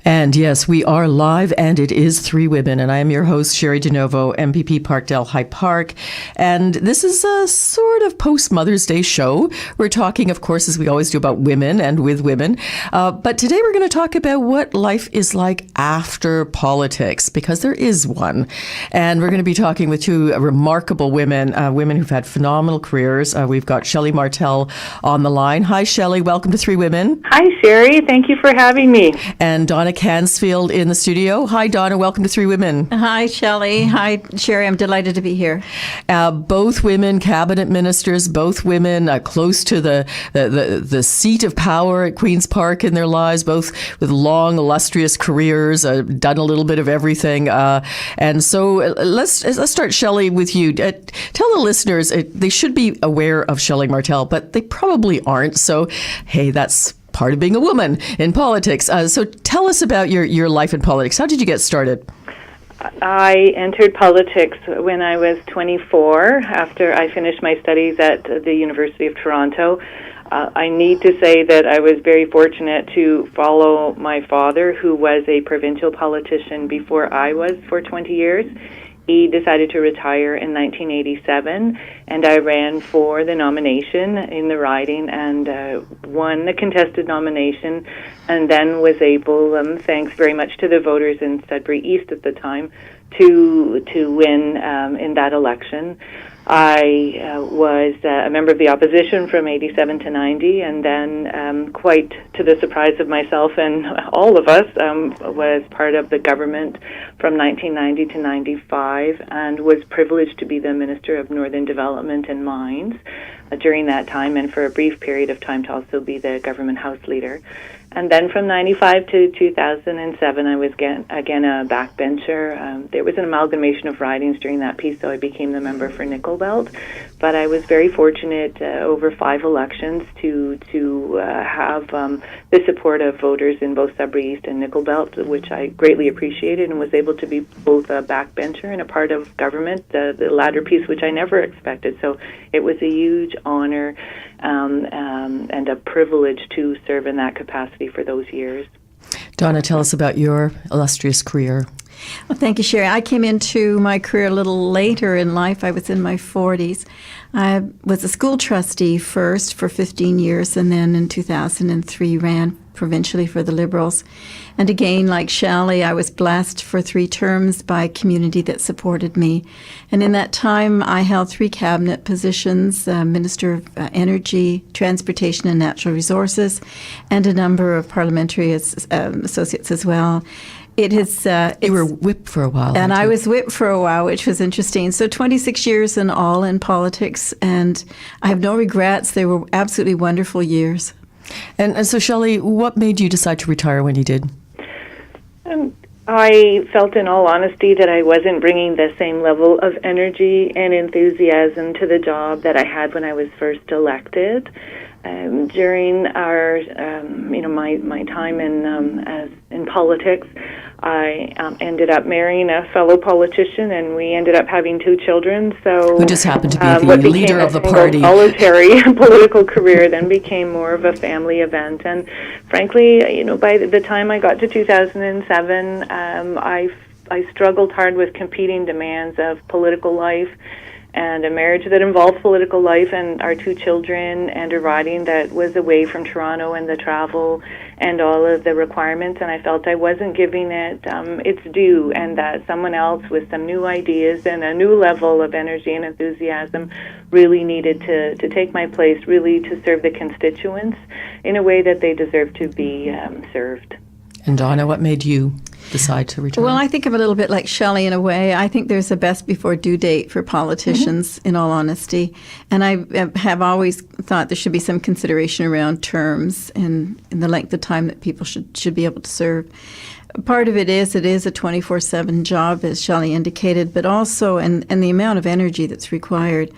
And yes, we are live, and it is Three Women. And I am your host, Sherry DeNovo, MPP Parkdale High Park. And this is a sort of post-Mother's Day show. We're talking, of course, as we always do, about women and with women. But today we're going to talk about what life is like after politics, because there is one. And we're going to be talking with two remarkable women, women who've had phenomenal careers. We've got Shelley Martel on the line. Hi, Shelley. Welcome to Three Women. Hi, Sherry. Thank you for having me. And Donna Cansfield in the studio. Hi, Donna. Welcome to Three Women. Hi, Shelley. Hi, Sherry. I'm delighted to be here. Both women, cabinet ministers, both women close to the seat of power at Queen's Park in their lives, both with long, illustrious careers, done a little bit of everything. And so let's start, Shelley, with you. Tell the listeners, they should be aware of Shelley Martel, but they probably aren't. So, hey, that's part of being a woman in politics. So tell us about your life in politics. How did you get started? I entered politics when I was 24, after I finished my studies at the University of Toronto. I need to say that I was very fortunate to follow my father, who was a provincial politician before I was for 20 years. He decided to retire in 1987, and I ran for the nomination in the riding and won the contested nomination, and then was able, thanks very much to the voters in Sudbury East at the time, to win in that election. I was a member of the opposition from 87 to 90, and then, quite to the surprise of myself and all of us, was part of the government from 1990 to 95, and was privileged to be the Minister of Northern Development and Mines during that time, and for a brief period of time to also be the government House Leader. And then from 95 to 2007, I was again a backbencher. There was an amalgamation of ridings during that piece, so I became the member for Nickel Belt. But I was very fortunate over 5 elections to have the support of voters in both Sudbury East and Nickel Belt, which I greatly appreciated, and was able to be both a backbencher and a part of government, the latter piece, which I never expected. So it was a huge honor and a privilege to serve in that capacity for those years. Donna, tell us about your illustrious career. Well, thank you, Sherry. I came into my career a little later in life. I was in my 40s. I was a school trustee first for 15 years, and then in 2003 ran provincially for the Liberals. And again, like Shelley, I was blessed for 3 terms by a community that supported me. And in that time, I held 3 cabinet positions, Minister of Energy, Transportation and Natural Resources, and a number of parliamentary associates as well. You were whip for a while. And I was whip for a while, which was interesting. So 26 years in all in politics, and I have no regrets. They were absolutely wonderful years. And so, Shelley, what made you decide to retire when you did? I felt, in all honesty, that I wasn't bringing the same level of energy and enthusiasm to the job that I had when I was first elected. During our, my time in politics, I ended up marrying a fellow politician, and we ended up having 2 children. So, who just happened to be the leader of the party. Solitary political career then became more of a family event. And frankly, by the time I got to 2007, I struggled hard with competing demands of political life, and a marriage that involved political life, and our 2 children, and a riding that was away from Toronto and the travel and all of the requirements. And I felt I wasn't giving it its due, and that someone else with some new ideas and a new level of energy and enthusiasm really needed to take my place, really to serve the constituents in a way that they deserve to be served. And Donna, what made you decide to retire? Well, I think I'm a little bit like Shelley in a way. I think there's a best before due date for politicians, in all honesty. And I have always thought there should be some consideration around terms and the length of time that people should be able to serve. Part of it is a 24/7 job, as Shelley indicated, but also and the amount of energy that's required.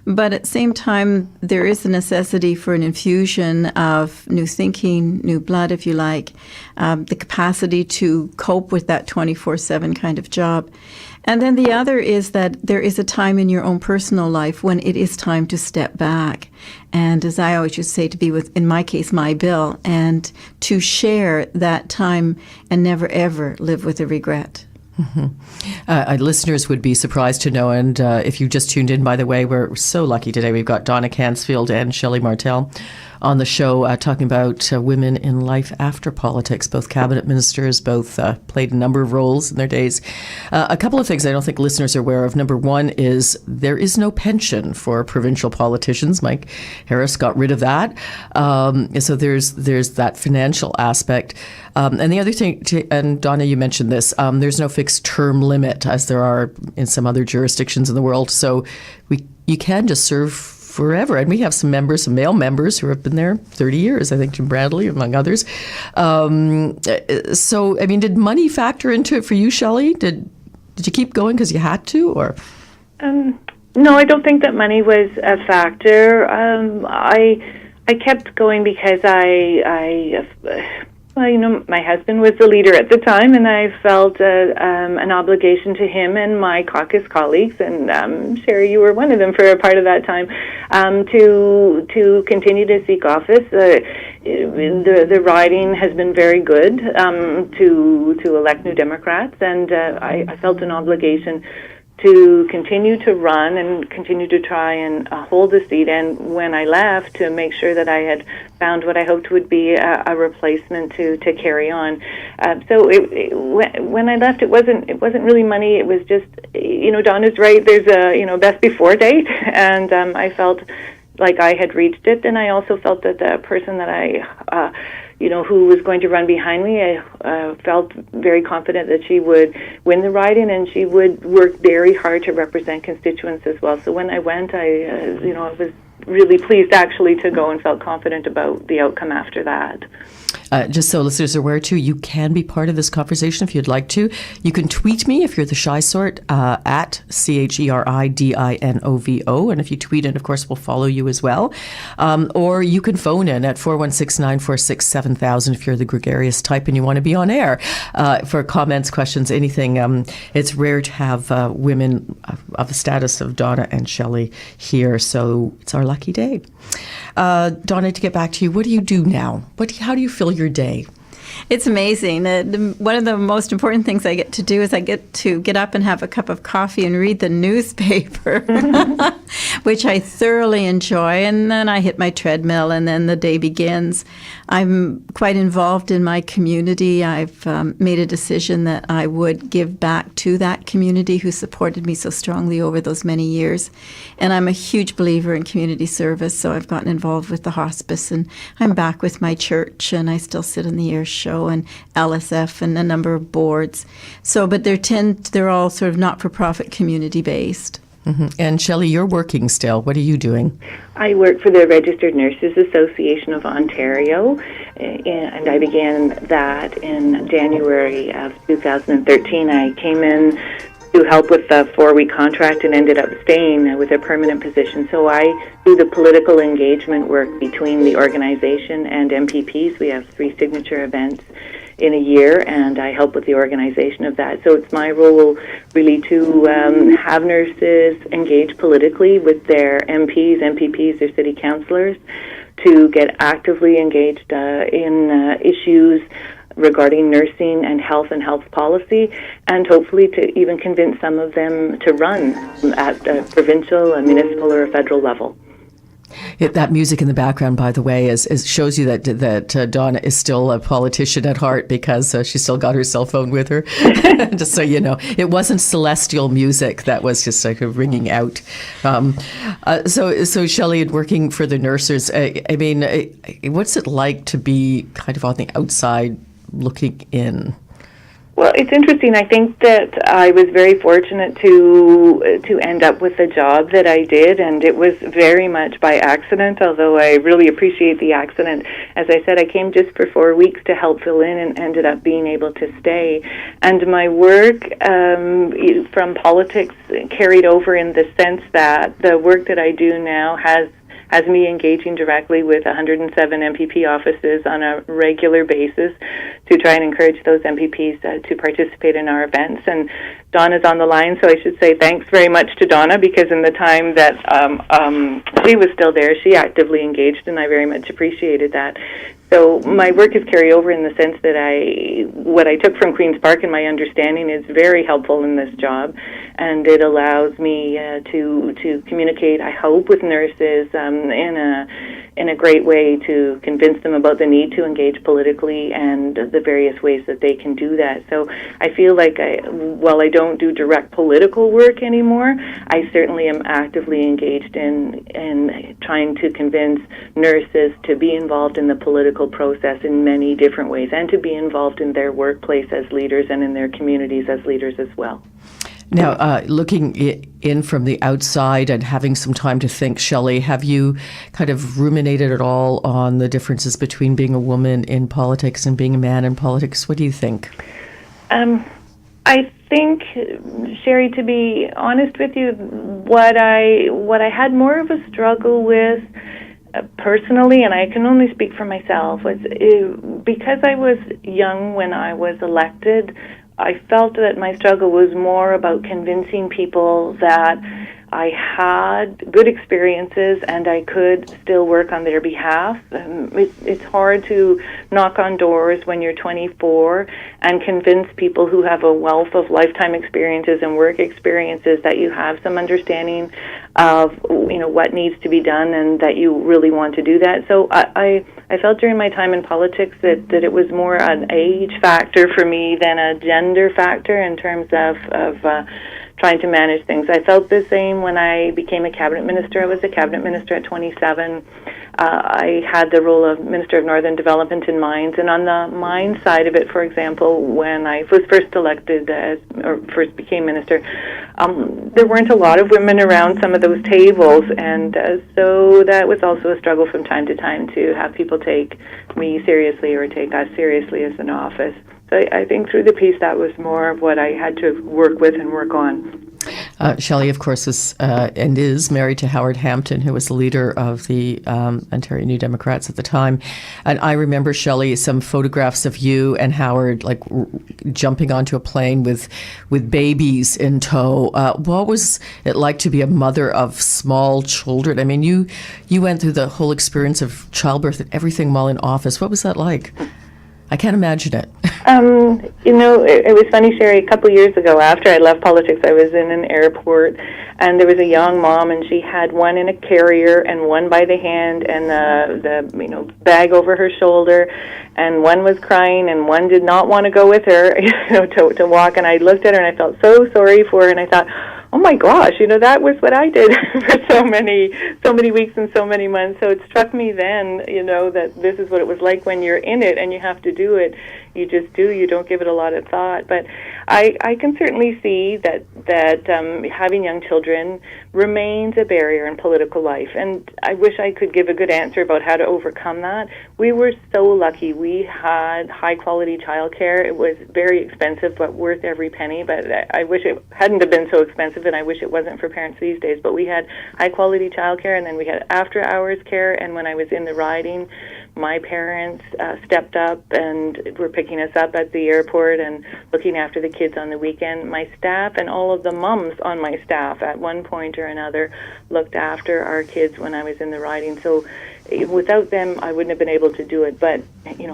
But at the same time, there is a necessity for an infusion of new thinking, new blood, if you like, the capacity to cope with that 24/7 kind of job. And then the other is that there is a time in your own personal life when it is time to step back. And as I always used to say, to be with, in my case, my Bill, and to share that time and never, ever live with a regret. Listeners would be surprised to know, and if you just tuned in, by the way, we're so lucky today. We've got Donna Cansfield and Shelley Martel on the show talking about women in life after politics. Both cabinet ministers, both played a number of roles in their days. A couple of things I don't think listeners are aware of. Number one is there is no pension for provincial politicians. Mike Harris got rid of that. So there's that financial aspect. And the other thing, and Donna, you mentioned this, there's no fixed term limit as there are in some other jurisdictions in the world. So you can just serve forever. And we have some members, some male members who have been there 30 years, I think Jim Bradley, among others. So, I mean, did money factor into it for you, Shelley? Did you keep going because you had to, or? No, I don't think that money was a factor. I kept going because my husband was the leader at the time, and I felt an obligation to him and my caucus colleagues, and Sherry, you were one of them for a part of that time, to continue to seek office. The riding has been very good to elect new Democrats, and I felt an obligation to continue to run and continue to try and hold a seat, and when I left, to make sure that I had found what I hoped would be a replacement to carry on. So when I left, it wasn't really money. It was just, Donna's right. There's a best before date, and I felt like I had reached it, and I also felt that the person that I who was going to run behind me, I felt very confident that she would win the riding, and she would work very hard to represent constituents as well. So when I went, I was really pleased actually to go, and felt confident about the outcome after that. Just so listeners are aware, too, you can be part of this conversation if you'd like to. You can tweet me if you're the shy sort, at CHERIDINOVO. And if you tweet in, of course, we'll follow you as well. Or you can phone in at 416-946-7000 if you're the gregarious type and you want to be on air for comments, questions, anything. It's rare to have women of the status of Donna and Shelley here, so it's our lucky day. Donna, to get back to you, what do you do now? How do you fill your day? It's amazing. One of the most important things I get to do is I get to get up and have a cup of coffee and read the newspaper, which I thoroughly enjoy. And then I hit my treadmill, and then the day begins. I'm quite involved in my community. I've made a decision that I would give back to that community who supported me so strongly over those many years. And I'm a huge believer in community service, so I've gotten involved with the hospice, and I'm back with my church, and I still sit in the air show and LSF and a number of boards. So, but they're all sort of not-for-profit community-based. Mm-hmm. And Shelley, you're working still. What are you doing? I work for the Registered Nurses Association of Ontario, and I began that in January of 2013. I came in to help with the 4-week contract and ended up staying with a permanent position. So I do the political engagement work between the organization and MPPs. We have 3 signature events in a year, and I help with the organization of that. So it's my role really to have nurses engage politically with their MPPs, their city councillors, to get actively engaged in issues regarding nursing and health policy, and hopefully to even convince some of them to run at a provincial, a municipal, or a federal level. That music in the background, by the way, shows you that Donna is still a politician at heart, because she's still got her cell phone with her. Just so you know, it wasn't celestial music that was just like ringing out. So Shelley, working for the nurses, I mean, what's it like to be kind of on the outside looking in? Well, it's interesting. I think that I was very fortunate to end up with the job that I did, and it was very much by accident, although I really appreciate the accident. As I said, I came just for 4 weeks to help fill in and ended up being able to stay. And my work from politics carried over in the sense that the work that I do now has has me engaging directly with 107 MPP offices on a regular basis to try and encourage those MPPs to participate in our events. And Donna's on the line, so I should say thanks very much to Donna, because in the time that she was still there, she actively engaged, and I very much appreciated that. So my work is carry over in the sense that what I took from Queen's Park and my understanding is very helpful in this job, and it allows me to communicate, I hope, with nurses in a great way to convince them about the need to engage politically and the various ways that they can do that. So I feel like while I don't do direct political work anymore, I certainly am actively engaged in trying to convince nurses to be involved in the political process in many different ways, and to be involved in their workplace as leaders and in their communities as leaders as well. Now, looking in from the outside and having some time to think, Shelley, have you kind of ruminated at all on the differences between being a woman in politics and being a man in politics? What do you think? I think, Sherry, to be honest with you, what I had more of a struggle with personally, and I can only speak for myself, was because I was young when I was elected, I felt that my struggle was more about convincing people that I had good experiences and I could still work on their behalf. It's hard to knock on doors when you're 24 and convince people who have a wealth of lifetime experiences and work experiences that you have some understanding of what needs to be done and that you really want to do that. So I felt during my time in politics that it was more an age factor for me than a gender factor in terms of trying to manage things. I felt the same when I became a cabinet minister. I was a cabinet minister at 27. I had the role of Minister of Northern Development and Mines, and on the mines side of it, for example, when I was first elected or first became minister, there weren't a lot of women around some of those tables, and so that was also a struggle from time to time to have people take me seriously or take us seriously as an office. So I think through the piece that was more of what I had to work with and work on. Shelley, of course, is married to Howard Hampton, who was the leader of the Ontario New Democrats at the time. And I remember, Shelley, some photographs of you and Howard jumping onto a plane with babies in tow. What was it like to be a mother of small children? I mean, you went through the whole experience of childbirth and everything while in office. What was that like? I can't imagine it. It was funny, Sherry. A couple years ago, after I left politics, I was in an airport, and there was a young mom, and she had one in a carrier and one by the hand, and the bag over her shoulder, and one was crying, and one did not want to go with her, to walk. And I looked at her, and I felt so sorry for her, and I thought, oh my gosh, that was what I did for so many weeks and so many months. So it struck me then, that this is what it was like when you're in it and you have to do it. You just do. You don't give it a lot of thought. But I can certainly see that having young children remains a barrier in political life. And I wish I could give a good answer about how to overcome that. We were so lucky. We had high-quality childcare. It was very expensive, but worth every penny. But I wish it hadn't have been so expensive, and I wish it wasn't for parents these days. But we had high-quality childcare, and then we had after-hours care. And when I was in the riding, my parents stepped up and were picking us up at the airport and looking after the kids on the weekend. My staff and all of the mums on my staff at one point or another looked after our kids when I was in the riding. So without them, I wouldn't have been able to do it. But,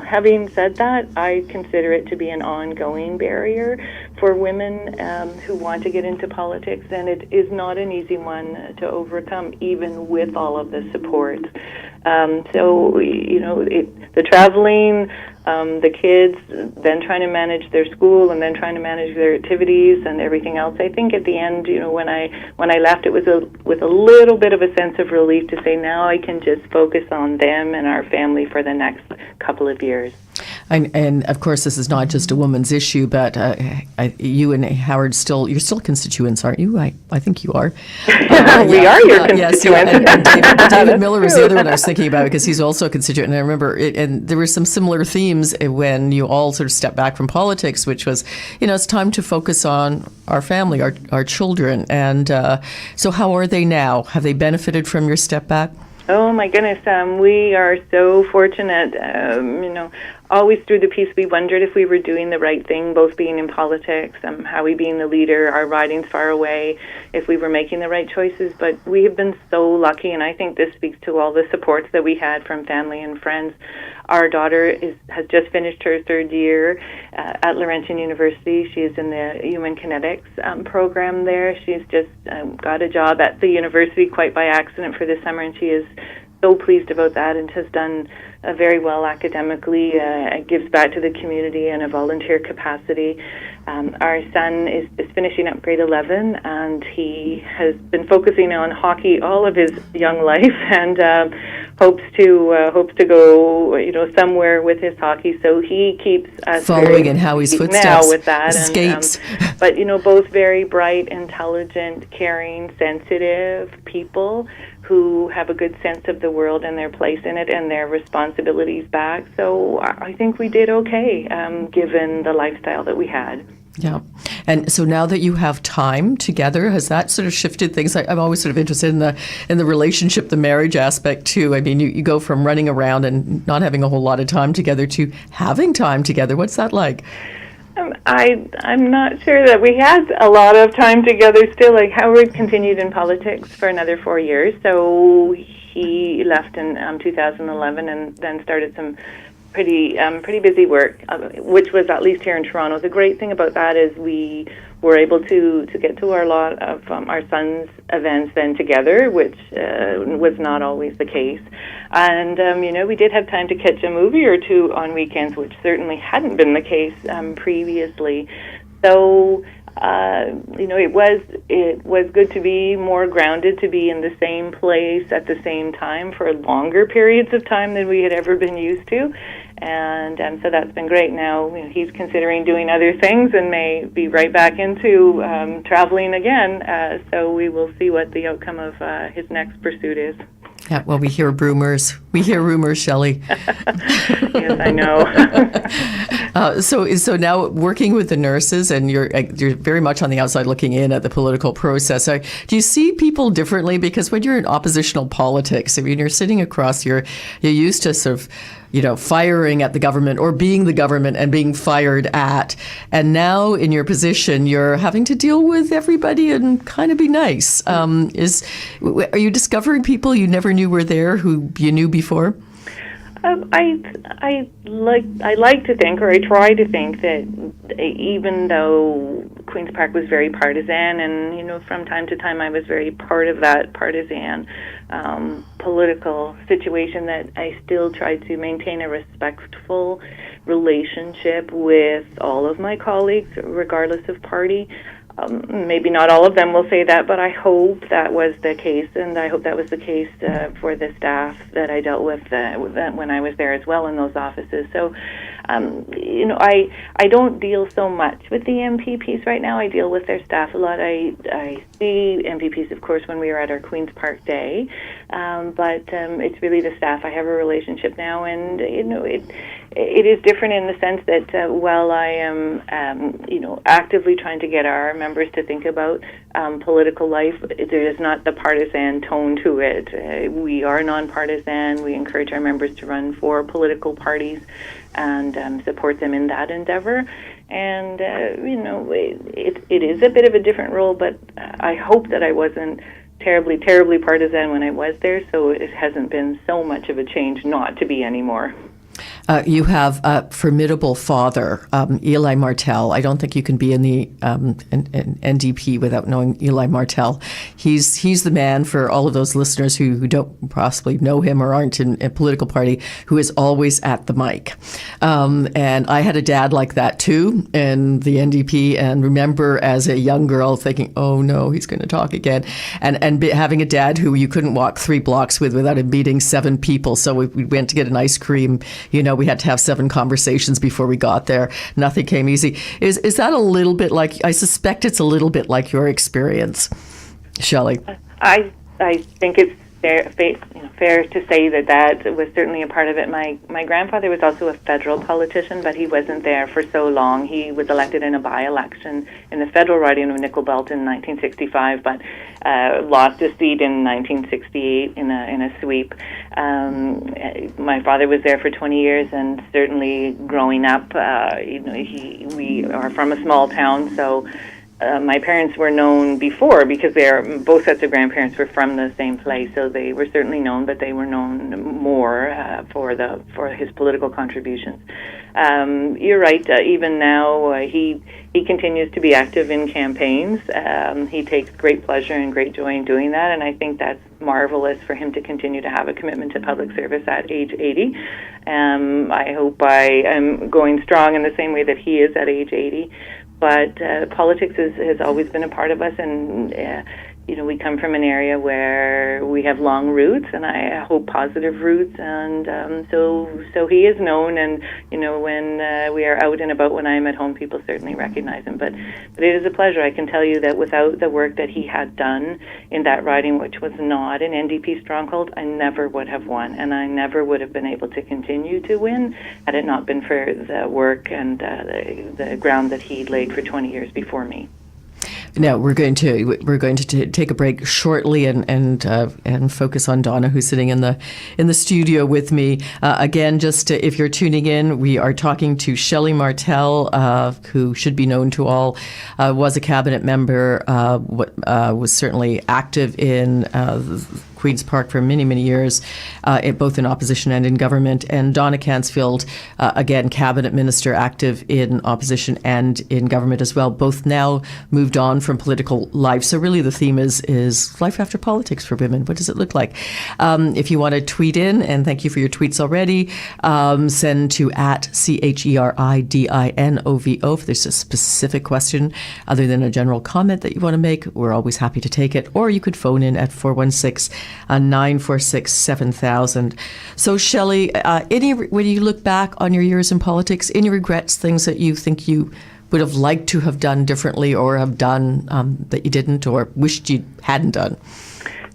having said that, I consider it to be an ongoing barrier for women who want to get into politics, and it is not an easy one to overcome, even with all of the support. The traveling, the kids, then trying to manage their school, and then trying to manage their activities and everything else. I think at the end, when I left, it was with a little bit of a sense of relief to say now I can just focus on them and our family for the next couple of years. And of course, this is not just a woman's issue, but you and Howard you're still constituents, aren't you? I think you are. We are your constituents. Yes, and David Miller was the other one I was thinking about, because he's also a constituent. And I remember, and there were some similar themes when you all sort of stepped back from politics, which was, it's time to focus on our family, our children. And so how are they now? Have they benefited from your step back? Oh my goodness, we are so fortunate. Always through the piece we wondered if we were doing the right thing, both being in politics, Howie being the leader, our riding's far away, if we were making the right choices. But we have been so lucky, and I think this speaks to all the supports that we had from family and friends. Our daughter has just finished her third year at Laurentian University. She is in the human kinetics program there. She's just got a job at the university quite by accident for this summer, and she is so pleased about that and has done very well academically, gives back to the community in a volunteer capacity. Our son is finishing up grade 11, and he has been focusing on hockey all of his young life, and hopes to go somewhere with his hockey. So he keeps us following in Howie's footsteps now with that. Skates. But both very bright, intelligent, caring, sensitive people who have a good sense of the world and their place in it and their responsibilities back. So I think we did okay, given the lifestyle that we had. Yeah. And so now that you have time together, has that sort of shifted things? I'm always sort of interested in the relationship, the marriage aspect too. I mean, you go from running around and not having a whole lot of time together to having time together. What's that like? I'm not sure that we had a lot of time together still. Like, Howard continued in politics for another 4 years, so he left in 2011 and then started some pretty busy work, which was at least here in Toronto. The great thing about that is we were able to get to a lot of our son's events then together, which was not always the case. And, we did have time to catch a movie or two on weekends, which certainly hadn't been the case previously. So, it was good to be more grounded, to be in the same place at the same time for longer periods of time than we had ever been used to. And so that's been great. Now he's considering doing other things and may be right back into traveling again. So we will see what the outcome of his next pursuit is. Yeah, well, we hear rumors. Shelley. Yes, I know. So now working with the nurses, and you're very much on the outside looking in at the political process. Do you see people differently? Because when you're in oppositional politics, I mean, you're sitting across, you're used to sort of, firing at the government or being the government and being fired at. And now in your position, you're having to deal with everybody and kind of be nice. Are you discovering people you never knew were there who you knew before? I like to think, or I try to think, that even though Queen's Park was very partisan, and from time to time I was very part of that partisan political situation, that I still tried to maintain a respectful relationship with all of my colleagues, regardless of party. Maybe not all of them will say that, but I hope that was the case, and I hope that was the case for the staff that I dealt with when I was there as well in those offices. So, I don't deal so much with the MPPs right now. I deal with their staff a lot. I see MPPs, of course, when we were at our Queen's Park Day, but it's really the staff. I have a relationship now, and it is different in the sense that while I am, actively trying to get our members to think about political life, there is not the partisan tone to it. We are nonpartisan. We encourage our members to run for political parties and support them in that endeavor. And, it is a bit of a different role, but I hope that I wasn't terribly, terribly partisan when I was there, so it hasn't been so much of a change not to be anymore. You have a formidable father, Eli Martel. I don't think you can be in the NDP without knowing Eli Martel. He's the man for all of those listeners who don't possibly know him or aren't in a political party, who is always at the mic. And I had a dad like that too in the NDP, and remember as a young girl thinking, oh no, he's going to talk again. And having a dad who you couldn't walk 3 blocks with without him meeting 7 people. So we went to get an ice cream. We had to have 7 conversations before we got there. Nothing came easy. Is that a little bit like, I suspect it's a little bit like your experience, Shelley? I think it's fair to say that was certainly a part of it. My grandfather was also a federal politician, but he wasn't there for so long. He was elected in a by-election in the federal riding of Nickel Belt in 1965, but lost his seat in 1968 in a sweep. My father was there for 20 years, and certainly growing up, we are from a small town, so. My parents were known before because both sets of grandparents were from the same place, so they were certainly known, but they were known more for his political contributions. You're right. Even now, he continues to be active in campaigns. He takes great pleasure and great joy in doing that, and I think that's marvelous for him to continue to have a commitment to public service at age 80. I hope I am going strong in the same way that he is at age 80. But politics has always been a part of us, and we come from an area where we have long roots, and I hope positive roots, and so he is known, and when we are out and about, when I am at home, people certainly recognize him. But it is a pleasure. I can tell you that without the work that he had done in that riding, which was not an NDP stronghold, I never would have won, and I never would have been able to continue to win had it not been for the work and the ground that he laid for 20 years before me. Now we're going to take a break shortly and focus on Donna, who's sitting in the studio with me. Again, just if you're tuning in, we are talking to Shelley Martel, who should be known to all. Was a cabinet member, was certainly active in Queen's Park for many, many years, both in opposition and in government. And Donna Cansfield, again, cabinet minister, active in opposition and in government as well. Both now moved on from political life. So really the theme is life after politics for women. What does it look like? If you want to tweet in, and thank you for your tweets already, send to @CHERIDINOVO. If there's a specific question other than a general comment that you want to make, we're always happy to take it. Or you could phone in at 416-946-7000. So Shelley, when you look back on your years in politics, any regrets, things that you think you would have liked to have done differently or have done that you didn't or wished you hadn't done?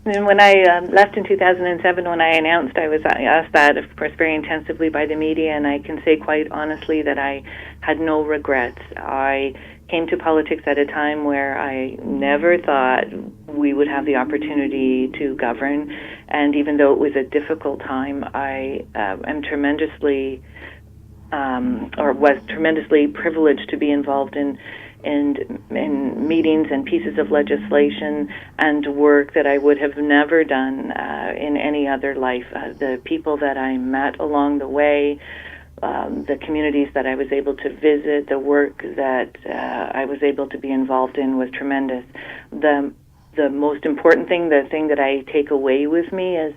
And when I left in 2007, when I announced, I was asked that, of course, very intensively by the media, and I can say quite honestly that I had no regrets. I came to politics at a time where I never thought we would have the opportunity to govern, and even though it was a difficult time, I am tremendously was tremendously privileged to be involved in meetings and pieces of legislation and work that I would have never done in any other life. The people that I met along the way, the communities that I was able to visit, the work that I was able to be involved in was tremendous. The most important thing, the thing that I take away with me is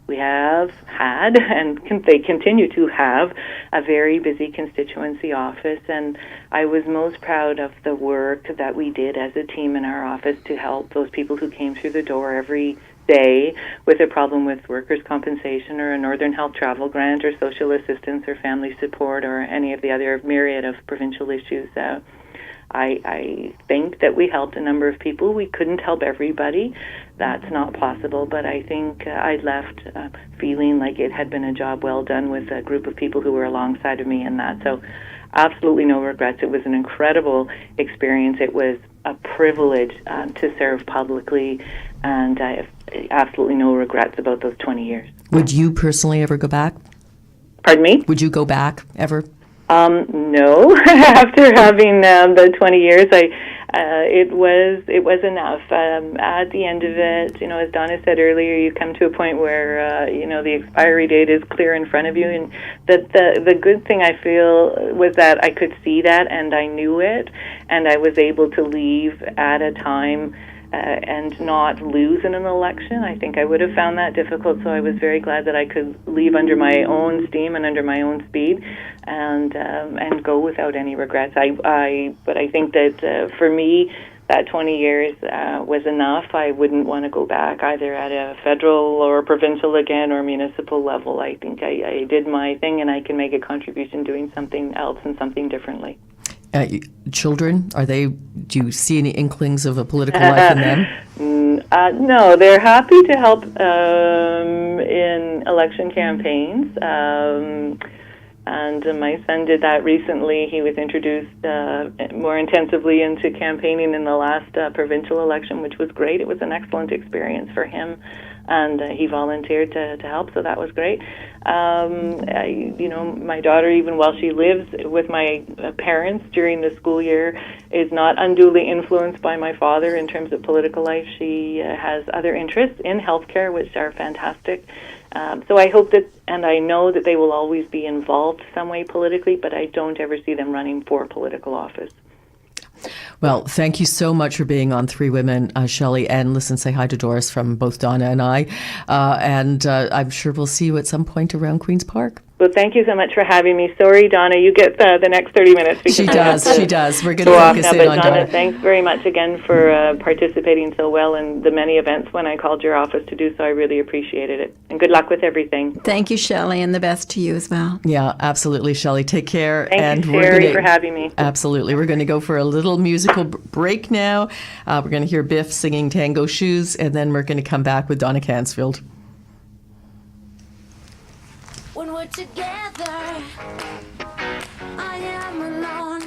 we have had, and they continue to have, a very busy constituency office, and I was most proud of the work that we did as a team in our office to help those people who came through the door every day with a problem with workers' compensation or a Northern Health Travel Grant or social assistance or family support or any of the other myriad of provincial issues. I think that we helped a number of people. We couldn't help everybody. That's not possible, but I think I left feeling like it had been a job well done with a group of people who were alongside of me in that. So absolutely no regrets. It was an incredible experience. It was a privilege to serve publicly, and I have absolutely no regrets about those 20 years. Would you personally ever go back? Pardon me? Would you go back ever? No. After having the 20 years, it was enough. At the end of it, as Donna said earlier, you come to a point where the expiry date is clear in front of you, and the good thing I feel was that I could see that and I knew it, and I was able to leave at a time and not lose in an election. I think I would have found that difficult, so I was very glad that I could leave under my own steam and under my own speed, and go without any regrets. But I think that for me, that 20 years was enough. I wouldn't want to go back either at a federal or provincial again or municipal level. I think I did my thing, and I can make a contribution doing something else and something differently. Children, do you see any inklings of a political life in them? No, they're happy to help in election campaigns. And my son did that recently. He was introduced more intensively into campaigning in the last provincial election, which was great. It was an excellent experience for him, and he volunteered to help, so that was great. My daughter, even while she lives with my parents during the school year, is not unduly influenced by my father in terms of political life. She has other interests in healthcare, which are fantastic. So I hope that, and I know that they will always be involved some way politically, but I don't ever see them running for political office. Well, thank you so much for being on Three Women, Shelley. And listen, say hi to Doris from both Donna and I. And I'm sure we'll see you at some point around Queen's Park. Well, thank you so much for having me. Sorry, Donna, you get the next 30 minutes. She does. We're going to focus in on Donna. Donna. Thanks very much again for participating so well in the many events when I called your office to do so. I really appreciated it. And good luck with everything. Thank you, Shelley, and the best to you as well. Yeah, absolutely, Shelley. Take care. Thank you, Sherry, for having me. Absolutely. We're going to go for a little musical break now. We're going to hear Biff singing Tango Shoes, and then we're going to come back with Donna Cansfield. When we're together, I am alone.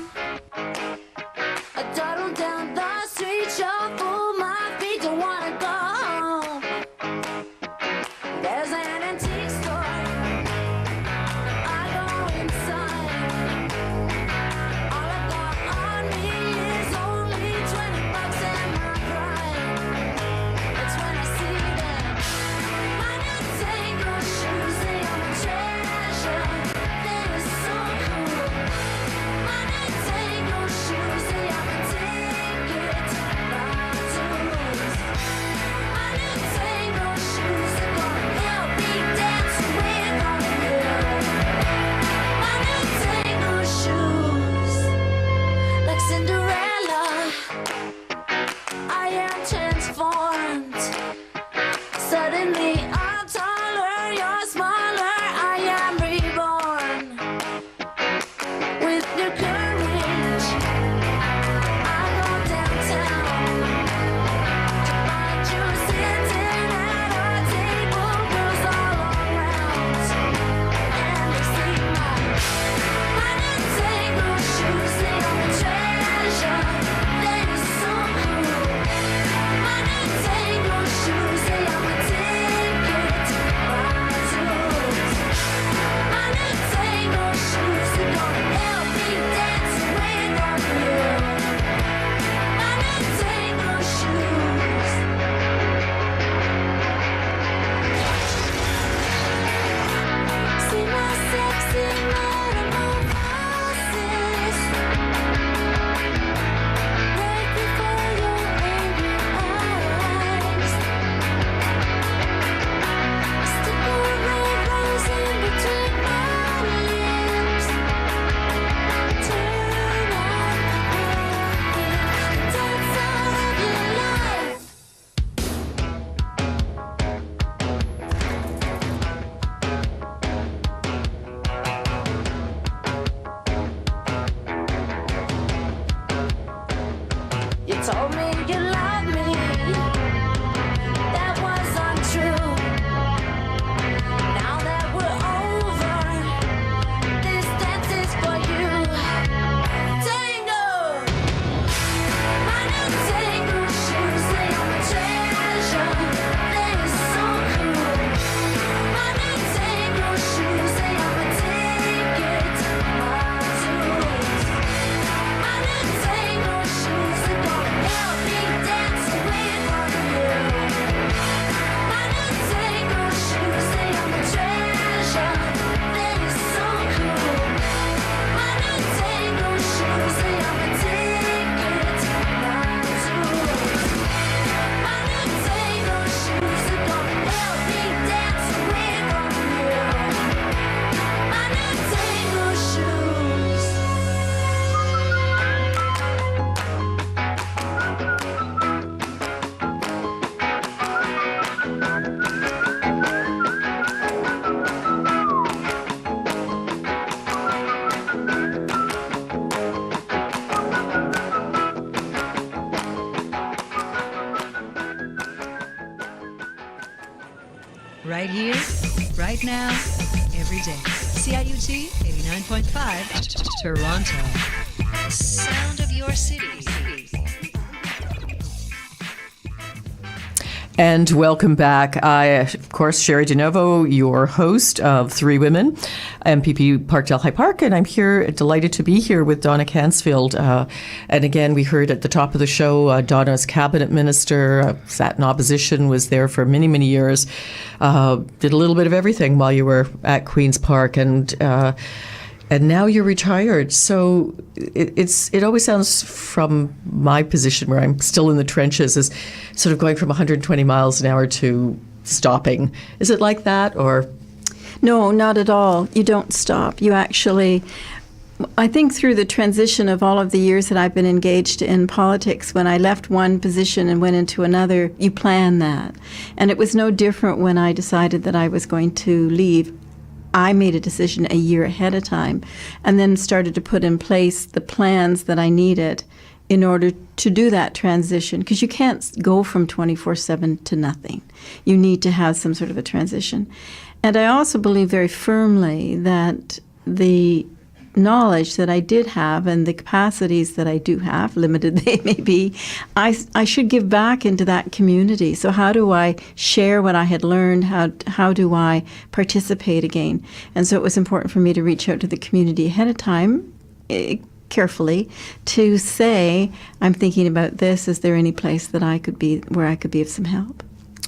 I dawdle down the street, shuffle my feet, don't wanna go home. There's an antique store, I go inside. All I've got on me is only $20 and my pride. That's when I see them. My new tango shoes, they are my treasure. They're so cool. My new Right here, right now, every day. CIUT 89.5, Toronto. The sound of your city. And welcome back. I, of course, Sherry DeNovo, your host of Three Women, MPP Parkdale High Park, and I'm here, delighted to be here with Donna Cansfield. And again, we heard at the top of the show, Donna's cabinet minister, sat in opposition, was there for many, many years, did a little bit of everything while you were at Queen's Park, and now you're retired. So it always sounds, from my position where I'm still in the trenches, as sort of going from 120 miles an hour to stopping. Is it like that, or? No, not at all. You don't stop. You actually, I think through the transition of all of the years that I've been engaged in politics, when I left one position and went into another, you plan that. And it was no different when I decided that I was going to leave. I made a decision a year ahead of time and then started to put in place the plans that I needed in order to do that transition, because you can't go from 24/7 to nothing. You need to have some sort of a transition. And I also believe very firmly that the knowledge that I did have and the capacities that I do have, limited they may be, I should give back into that community. So how do I share what I had learned? How do I participate again? And so it was important for me to reach out to the community ahead of time, carefully, to say, I'm thinking about this. Is there any place that I could be, where I could be of some help?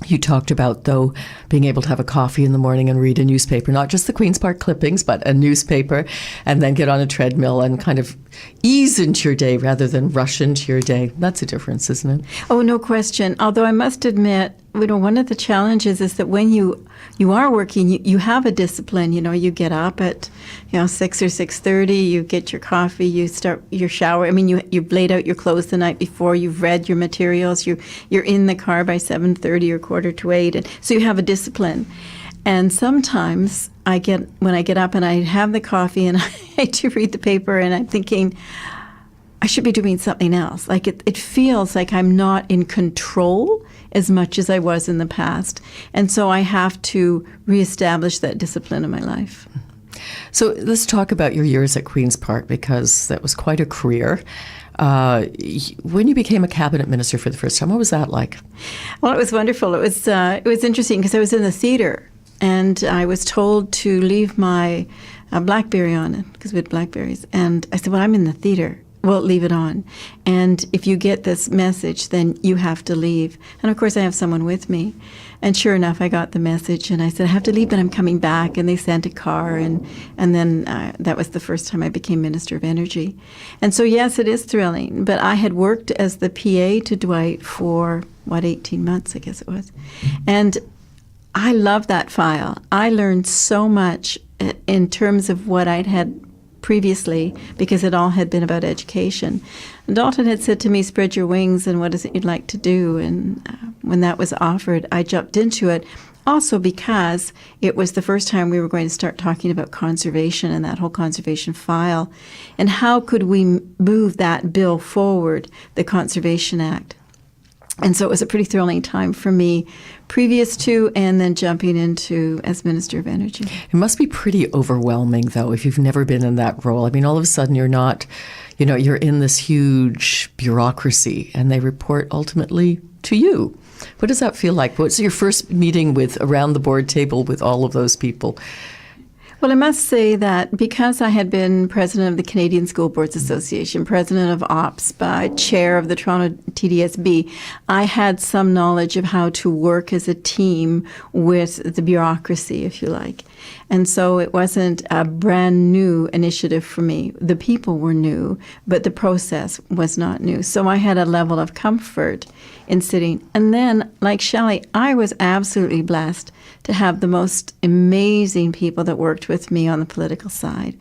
You talked about, though, being able to have a coffee in the morning and read a newspaper, not just the Queen's Park clippings, but a newspaper, and then get on a treadmill and kind of ease into your day rather than rush into your day. That's a difference, isn't it? Oh, no question. Although I must admit, one of the challenges is that when you are working, you have a discipline. You get up at 6 or 6:30. You get your coffee. You start your shower. I mean, you've laid out your clothes the night before. You've read your materials. You're in the car by 7:30 or 7:45, and so you have a discipline. And sometimes when I get up and I have the coffee and I do read the paper, and I'm thinking, I should be doing something else. Like it feels like I'm not in control as much as I was in the past. And so I have to reestablish that discipline in my life. So let's talk about your years at Queen's Park, because that was quite a career. When you became a cabinet minister for the first time, what was that like? Well, it was wonderful. It was interesting because I was in the theater, and I was told to leave my BlackBerry on it, because we had Blackberries. And I said, well, I'm in the theater. Well, leave it on. And if you get this message, then you have to leave. And of course, I have someone with me. And sure enough, I got the message, and I said, I have to leave, but I'm coming back. And they sent a car, and then that was the first time I became Minister of Energy. And so, yes, it is thrilling. But I had worked as the PA to Dwight for, 18 months, I guess it was. And I love that file. I learned so much in terms of what I'd had previously, because it all had been about education. Dalton had said to me, spread your wings, and what is it you'd like to do? And when that was offered, I jumped into it, also because it was the first time we were going to start talking about conservation and that whole conservation file, and how could we move that bill forward, the Conservation Act. And so it was a pretty thrilling time for me, previous to and then jumping into as Minister of Energy. It must be pretty overwhelming, though, if you've never been in that role. I mean, all of a sudden you're not, you're in this huge bureaucracy, and they report ultimately to you. What does that feel like? What's your first meeting with around the board table with all of those people? Well, I must say that because I had been president of the Canadian School Boards Association, president of OPS, chair of the Toronto TDSB, I had some knowledge of how to work as a team with the bureaucracy, if you like. And so it wasn't a brand new initiative for me. The people were new, but the process was not new. So I had a level of comfort in sitting. And then, like Shelley, I was absolutely blessed to have the most amazing people that worked with me on the political side,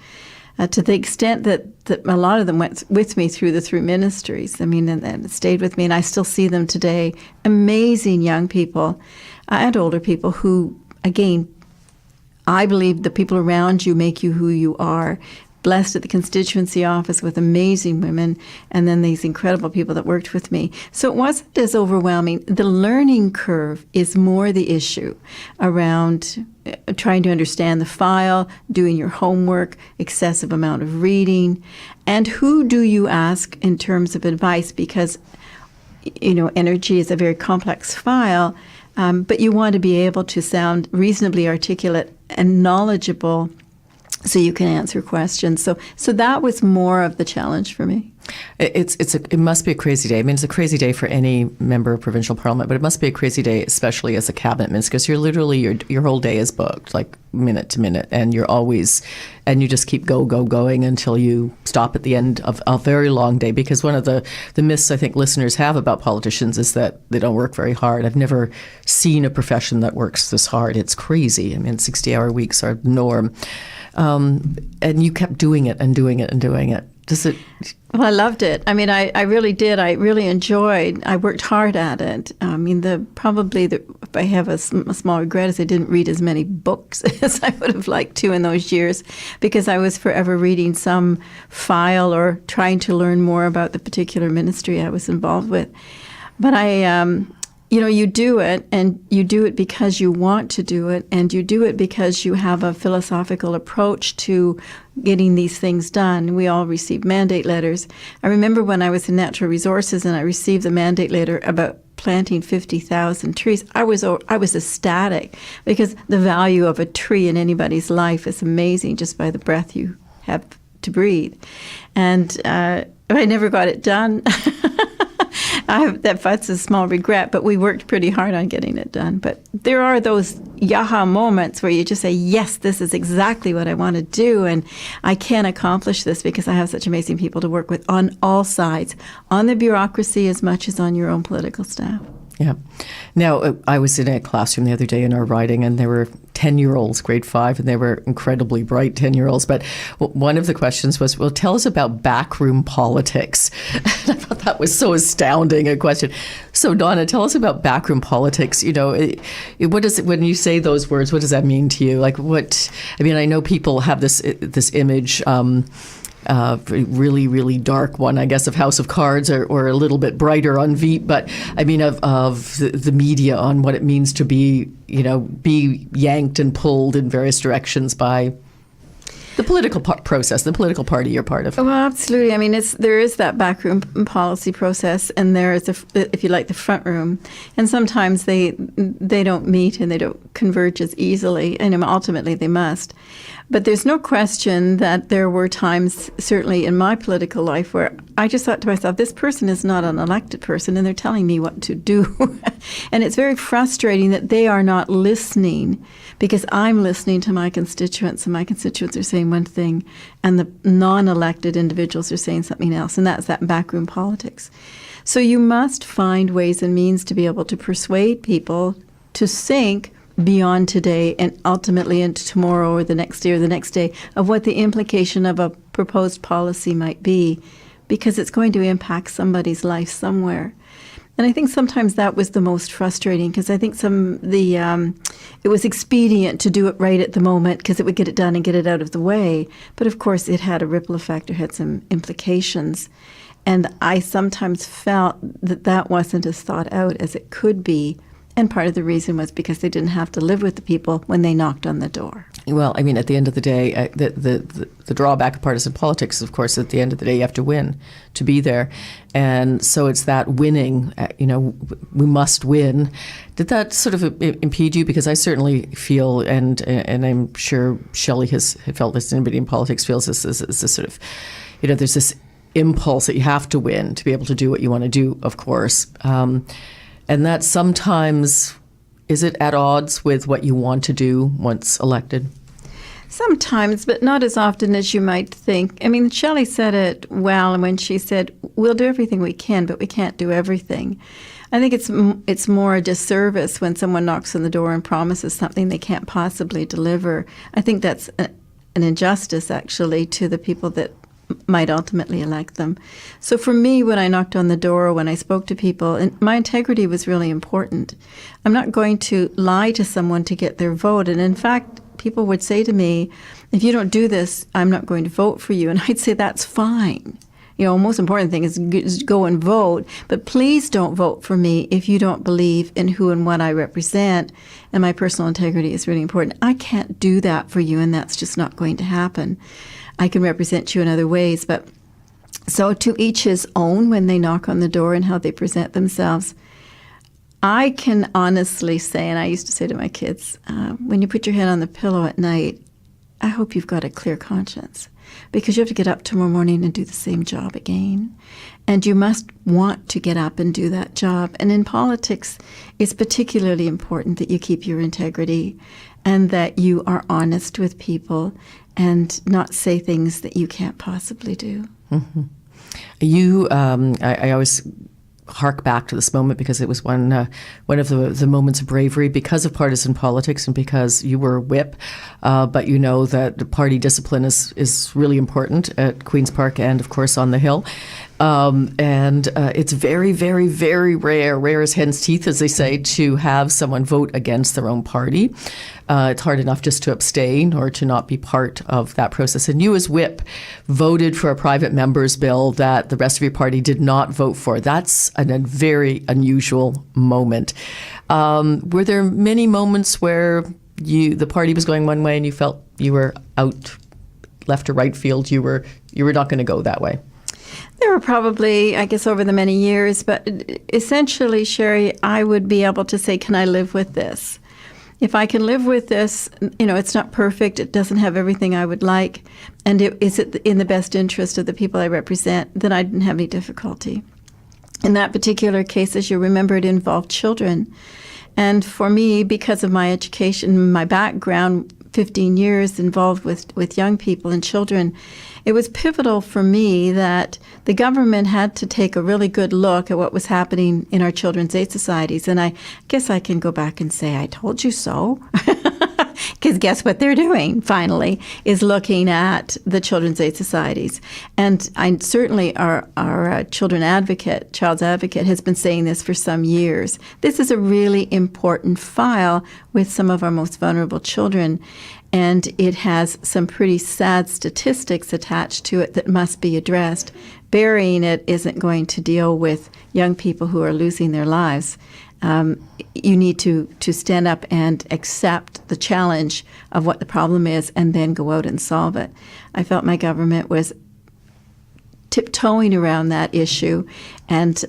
to the extent that a lot of them went with me through the three ministries. I mean, and stayed with me, and I still see them today. Amazing young people and older people who, again, I believe the people around you make you who you are. blessed at the constituency office with amazing women and then these incredible people that worked with me. So it wasn't as overwhelming. The learning curve is more the issue around trying to understand the file, doing your homework, excessive amount of reading, and who do you ask in terms of advice, because energy is a very complex file, but you want to be able to sound reasonably articulate and knowledgeable so you can answer questions. So that was more of the challenge for me. It must be a crazy day. I mean, it's a crazy day for any member of provincial parliament, but it must be a crazy day, especially as a cabinet minister, because you're literally your whole day is booked, like minute to minute, and you just keep going until you stop at the end of a very long day. Because one of the myths I think listeners have about politicians is that they don't work very hard. I've never seen a profession that works this hard. It's crazy. I mean, 60-hour weeks are the norm, and you kept doing it and doing it and doing it. Does it? Well, I loved it. I mean, I really did. I really enjoyed. I worked hard at it. I mean, if I have a small regret, is I didn't read as many books as I would have liked to in those years, because I was forever reading some file or trying to learn more about the particular ministry I was involved with. But you do it, and you do it because you want to do it, and you do it because you have a philosophical approach to getting these things done. We all receive mandate letters. I remember when I was in natural resources and I received the mandate letter about planting 50,000 trees. I was ecstatic, because the value of a tree in anybody's life is amazing just by the breath you have to breathe. And I never got it done. That's a small regret, but we worked pretty hard on getting it done. But there are those yaha moments where you just say, yes, this is exactly what I want to do, and I can accomplish this because I have such amazing people to work with on all sides, on the bureaucracy as much as on your own political staff. Yeah. Now, I was in a classroom the other day in our riding, and there were 10-year-olds, grade 5, and they were incredibly bright 10-year-olds. But one of the questions was, well, tell us about backroom politics. And I thought that was so astounding a question. So, Donna, tell us about backroom politics. What does it, when you say those words, what does that mean to you? Like, I know people have this image, really, really dark one, I guess, of House of Cards, or a little bit brighter on Veep, but I mean of the media on what it means to be yanked and pulled in various directions by the political process, the political party you're part of. Well, absolutely. I mean, there is that backroom policy process, and there is, if you like, the front room. And sometimes they don't meet and they don't converge as easily, and ultimately they must. But there's no question that there were times, certainly in my political life, where I just thought to myself, this person is not an elected person, and they're telling me what to do. And it's very frustrating that they are not listening, because I'm listening to my constituents, and my constituents are saying one thing, and the non-elected individuals are saying something else, and that's that backroom politics. So you must find ways and means to be able to persuade people to think beyond today and ultimately into tomorrow or the next day of what the implication of a proposed policy might be, because it's going to impact somebody's life somewhere. And I think sometimes that was the most frustrating, because I think it was expedient to do it right at the moment because it would get it done and get it out of the way. But of course it had a ripple effect, it had some implications. And I sometimes felt that wasn't as thought out as it could be. And part of the reason was because they didn't have to live with the people when they knocked on the door. Well, I mean, at the end of the day, the drawback of partisan politics is, of course, at the end of the day, you have to win to be there. And so it's that winning, we must win. Did that sort of impede you? Because I certainly feel, and I'm sure Shelley has felt this, anybody in politics feels this sort of, there's this impulse that you have to win to be able to do what you want to do, of course. And that sometimes, is it at odds with what you want to do once elected? Sometimes, but not as often as you might think. I mean, Shelley said it well when she said, we'll do everything we can, but we can't do everything. I think it's more a disservice when someone knocks on the door and promises something they can't possibly deliver. I think that's an injustice, actually, to the people that might ultimately elect them. So for me, when I knocked on the door, when I spoke to people, and my integrity was really important. I'm not going to lie to someone to get their vote. And in fact, people would say to me, if you don't do this, I'm not going to vote for you. And I'd say, that's fine. Most important thing is go and vote, but please don't vote for me if you don't believe in who and what I represent, and my personal integrity is really important. I can't do that for you, and that's just not going to happen. I can represent you in other ways, but so to each his own when they knock on the door and how they present themselves. I can honestly say, and I used to say to my kids, when you put your head on the pillow at night, I hope you've got a clear conscience, because you have to get up tomorrow morning and do the same job again. And you must want to get up and do that job. And in politics, it's particularly important that you keep your integrity and that you are honest with people and not say things that you can't possibly do. Mm-hmm. I always hark back to this moment because it was one of the moments of bravery because of partisan politics and because you were whip. But you know that the party discipline is really important at Queen's Park and, of course, on the Hill. And it's very, very, very rare as hen's teeth, as they say, to have someone vote against their own party. It's hard enough just to abstain or to not be part of that process. And you as whip voted for a private member's bill that the rest of your party did not vote for. That's a very unusual moment. Were there many moments where the party was going one way and you felt you were out left or right field? You were not going to go that way? There were probably, I guess, over the many years, but essentially, Sherry, I would be able to say, can I live with this? If I can live with this, it's not perfect, it doesn't have everything I would like, and is it in the best interest of the people I represent, then I didn't have any difficulty. In that particular case, as you remember, it involved children. And for me, because of my education, my background, 15 years involved with young people and children, it was pivotal for me that the government had to take a really good look at what was happening in our children's aid societies. And I guess I can go back and say, I told you so. Because guess what they're doing, finally, is looking at the children's aid societies. And certainly our child's advocate, has been saying this for some years. This is a really important file with some of our most vulnerable children. And it has some pretty sad statistics attached to it that must be addressed. Burying it isn't going to deal with young people who are losing their lives. You need to stand up and accept the challenge of what the problem is and then go out and solve it. I felt my government was tiptoeing around that issue. And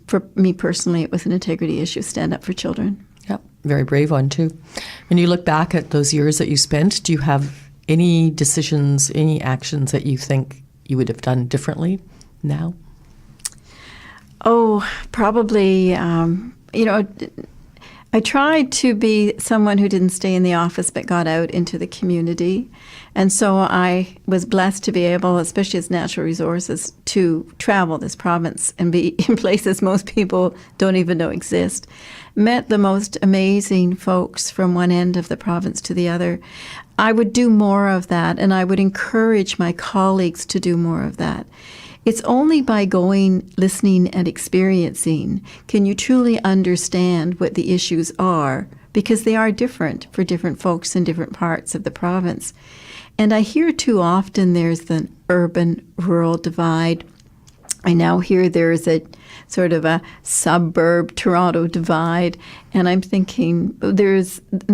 for me personally, it was an integrity issue, stand up for children. Yep, very brave one too. When you look back at those years that you spent, do you have any decisions, any actions that you think you would have done differently now? Oh, probably, I tried to be someone who didn't stay in the office but got out into the community. And so I was blessed to be able, especially as natural resources, to travel this province and be in places most people don't even know exist. Met the most amazing folks from one end of the province to the other. I would do more of that, and I would encourage my colleagues to do more of that. It's only by going, listening, and experiencing can you truly understand what the issues are, because they are different for different folks in different parts of the province. And I hear too often there's the urban-rural divide. I now hear there's a sort of a suburb Toronto divide, and I'm thinking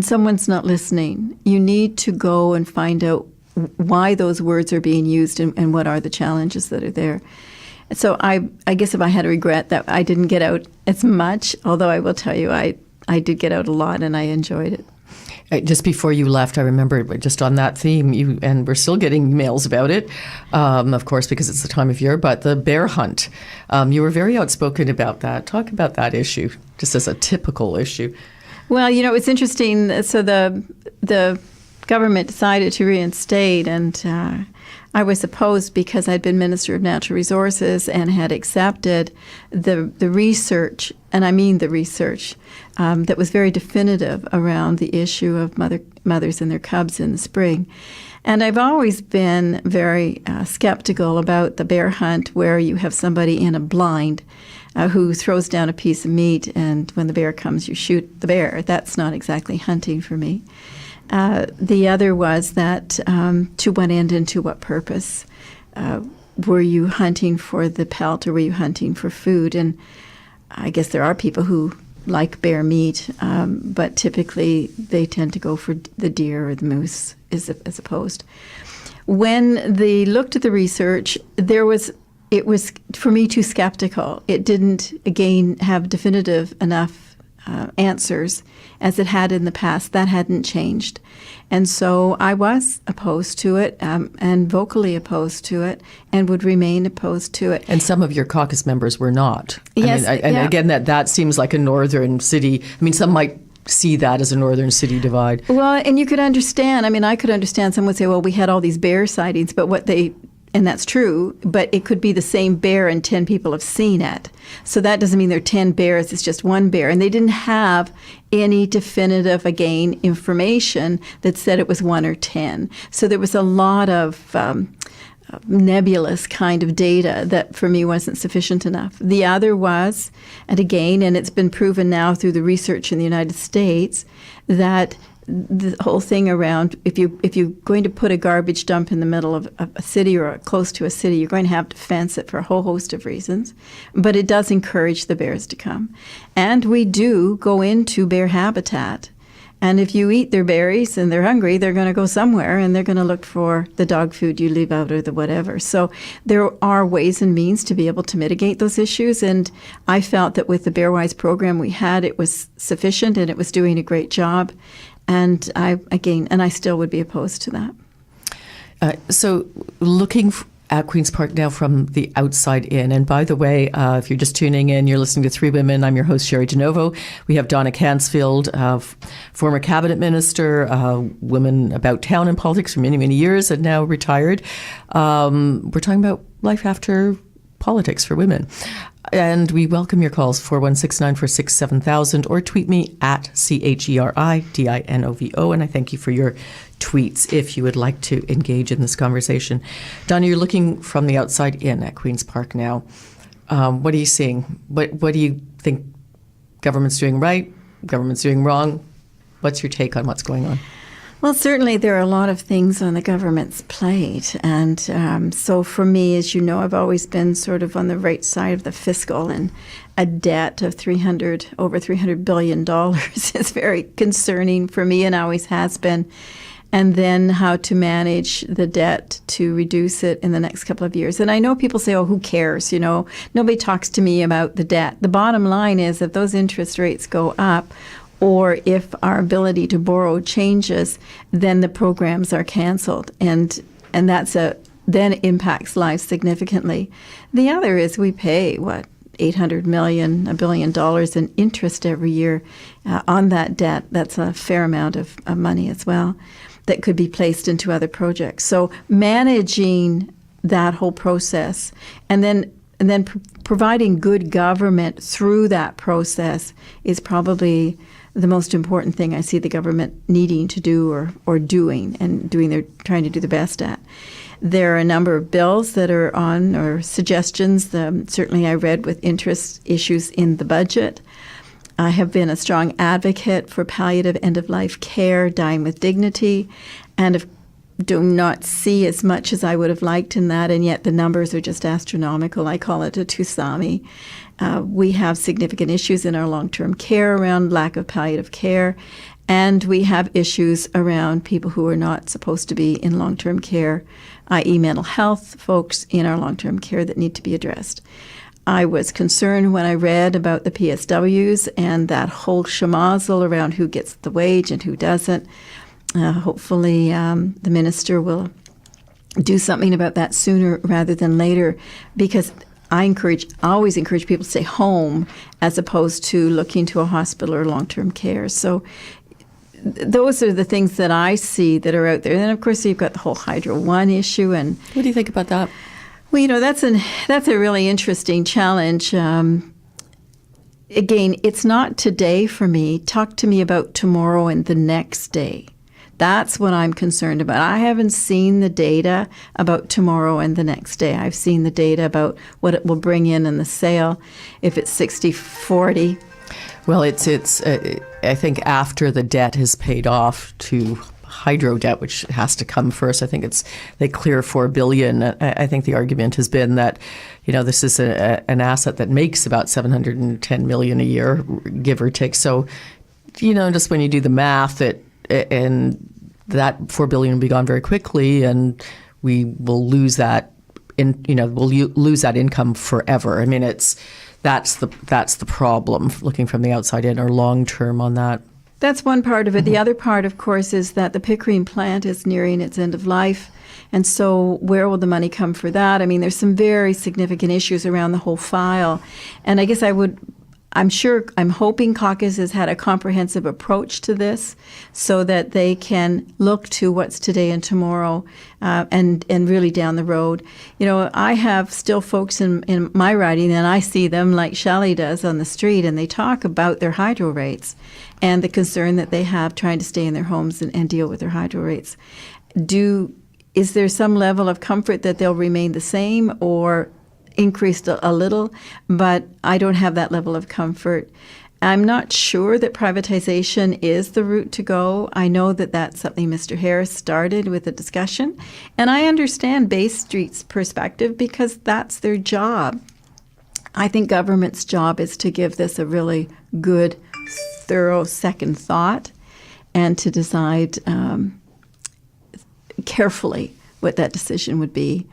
someone's not listening. You need to go and find out why those words are being used and what are the challenges that are there. So I guess if I had a regret that I didn't get out as much, although I will tell you I did get out a lot and I enjoyed it. Just before you left, I remember just on that theme, and we're still getting emails about it, of course, because it's the time of year, but the bear hunt. You were very outspoken about that. Talk about that issue, just as a typical issue. Well, it's interesting. So the government decided to reinstate, and I was opposed because I'd been Minister of Natural Resources and had accepted the research, and I mean the research, that was very definitive around the issue of mothers and their cubs in the spring. And I've always been very skeptical about the bear hunt where you have somebody in a blind who throws down a piece of meat, and when the bear comes, you shoot the bear. That's not exactly hunting for me. The other was that to what end and to what purpose? Were you hunting for the pelt or were you hunting for food? And I guess there are people who like bear meat, but typically they tend to go for the deer or the moose as opposed. When they looked at the research, it was for me too skeptical. It didn't, again, have definitive enough answers as it had in the past. That hadn't changed. And so I was opposed to it and vocally opposed to it and would remain opposed to it. And some of your caucus members were not. Yes. Again, that seems like a northern city. I mean, some might see that as a northern city divide. Well, and you could understand. I mean, I could understand someone would say, well, we had all these bear sightings, but and that's true, but it could be the same bear and 10 people have seen it. So that doesn't mean there are 10 bears, it's just one bear. And they didn't have any definitive, again, information that said it was 1 or 10. So there was a lot of nebulous kind of data that for me wasn't sufficient enough. The other was, and again, and it's been proven now through the research in the United States, that the whole thing around if you're going to put a garbage dump in the middle of a city or close to a city, you're going to have to fence it for a whole host of reasons. But it does encourage the bears to come. And we do go into bear habitat. And if you eat their berries and they're hungry, they're going to go somewhere and they're going to look for the dog food you leave out or the whatever. So there are ways and means to be able to mitigate those issues. And I felt that with the Bearwise program we had, it was sufficient and it was doing a great job. And I still would be opposed to that. So looking at Queen's Park now from the outside in, and by the way, if you're just tuning in, you're listening to Three Women. I'm your host, Sherry DeNovo. We have Donna Cansfield, former cabinet minister, woman about town and politics for many, many years and now retired. We're talking about life after politics for women. And we welcome your calls, 416-946-7000, or tweet me at CHERIDINOVO. And I thank you for your tweets if you would like to engage in this conversation. Donna, you're looking from the outside in at Queen's Park now. What are you seeing? What do you think government's doing right, government's doing wrong? What's your take on what's going on? Well, certainly there are a lot of things on the government's plate. And so for me, as you know, I've always been sort of on the right side of the fiscal, and a debt of over $300 billion is very concerning for me and always has been. And then how to manage the debt to reduce it in the next couple of years. And I know people say, oh, who cares? You know, nobody talks to me about the debt. The bottom line is if those interest rates go up, or if our ability to borrow changes, then the programs are canceled, and that's then impacts lives significantly. The other is we pay $800 million, $1 billion in interest every year on that debt. That's a fair amount of money as well that could be placed into other projects. So managing that whole process, and then providing good government through that process is probably the most important thing I see the government needing to do or doing, and they're trying to do the best at. There are a number of bills that are on, or suggestions. Certainly I read with interest issues in the budget. I have been a strong advocate for palliative end-of-life care, dying with dignity, and do not see as much as I would have liked in that, and yet the numbers are just astronomical. I call it a tsunami. We have significant issues in our long-term care around lack of palliative care, and we have issues around people who are not supposed to be in long-term care, i.e. mental health folks in our long-term care that need to be addressed. I was concerned when I read about the PSWs and that whole schmozzle around who gets the wage and who doesn't. Hopefully the minister will do something about that sooner rather than later, because I always encourage people to stay home as opposed to looking to a hospital or long-term care. So those are the things that I see that are out there. And then, of course, you've got the whole Hydro One issue. And what do you think about that? Well, you know, that's a really interesting challenge. Again, it's not today for me. Talk to me about tomorrow and the next day. That's what I'm concerned about. I haven't seen the data about tomorrow and the next day. I've seen the data about what it will bring in the sale, if it's 60-40. Well, it's I think after the debt is paid off to hydro debt, which has to come first. I think they clear $4 billion. I think the argument has been that, this is an asset that makes about $710 million a year, give or take. So, just when you do the math, and that $4 billion will be gone very quickly, and we will lose that. Lose that income forever. I mean, that's the problem. Looking from the outside in, or long term on that. That's one part of it. The other part, of course, is that the Pickering plant is nearing its end of life. And so where will the money come for that? I mean, there's some very significant issues around the whole file. And I guess I'm hoping caucus has had a comprehensive approach to this so that they can look to what's today and tomorrow and really down the road. I have still folks in my riding, and I see them like Shelley does on the street, and they talk about their hydro rates and the concern that they have trying to stay in their homes and deal with their hydro rates. Is there some level of comfort that they'll remain the same or increased a little? But I don't have that level of comfort. I'm not sure that privatization is the route to go. I know that that's something Mr. Harris started with a discussion, and I understand Bay Street's perspective because that's their job. I think government's job is to give this a really good, thorough second thought and to decide carefully what that decision would be.